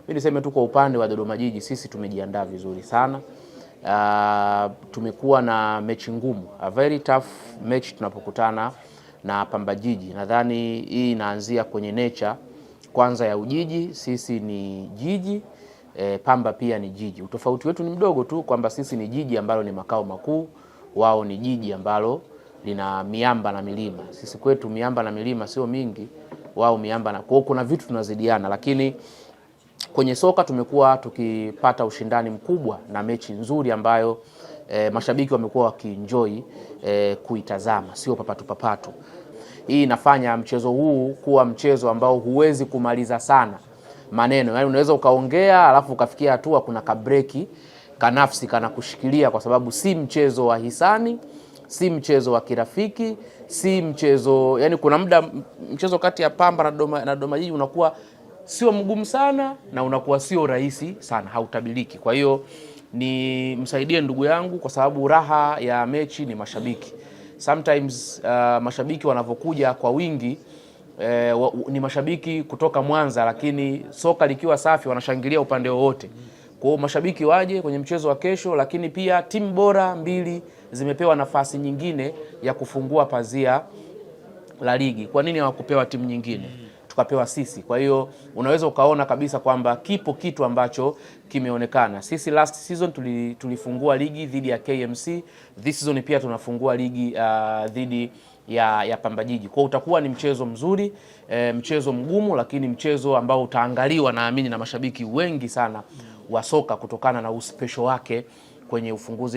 Mimi niseme tu kwa upande wa Dodoma Jiji, sisi tumejiandaa vizuri sana. Tumekuwa na mechi ngumu, a very tough match tunapokutana na Pamba Jiji. Nadhani hii inaanzia kwenye nature kwanza ya ujiji. Sisi ni jiji, Pamba pia ni jiji. Utofauti wetu ni mdogo tu kwamba sisi ni jiji ambalo ni makao makuu, wao ni jiji ambalo lina miamba na milima. Sisi kwetu miamba na milima sio mingi, wao miamba na, kwa kuna vitu tunazidiana, lakini kwenye soka tumekuwa tukipata ushindani mkubwa na mechi nzuri ambayo mashabiki wamekuwa wakienjoy kuitazama, sio papatu. Hii inafanya mchezo huu kuwa mchezo ambao huwezi kumaliza sana maneno. Yaani unaweza ukaongea alafu ukafikia hatua kuna kabreki kanafsi kana kushikilia, kwa sababu si mchezo wa hisani, si mchezo wa kirafiki, si mchezo, yani kuna muda mchezo kati ya Pamba na Dodoma Jiji unakuwa sio mgumu sana na unakuwa sio rahisi sana, hautabiliki. Kwa hiyo ni msaidie ndugu yangu, kwa sababu raha ya mechi ni mashabiki. Sometimes mashabiki wanavokuja kwa wingi, ni mashabiki kutoka Mwanza, lakini soka likiwa safi wanashangilia upande wowote. Kwa hiyo mashabiki waje kwenye mchezo wa kesho, lakini pia timu bora mbili zimepewa nafasi nyingine ya kufungua pazia la ligi. Kwa nini hawakupewa timu nyingine? Tukapewa sisi. Kwa hiyo unaweza ukaona kabisa kwamba kipo kitu ambacho kimeonekana. Sisi last season tulifungua ligi dhidi ya KMC. This season pia tunafungua ligi dhidi ya Pamba Jiji. Kwa utakuwa ni mchezo mzuri, mchezo mgumu, lakini mchezo ambao utaangaliwa naamini na mashabiki wengi sana wa soka kutokana na uspesho wake kwenye ufunguzi.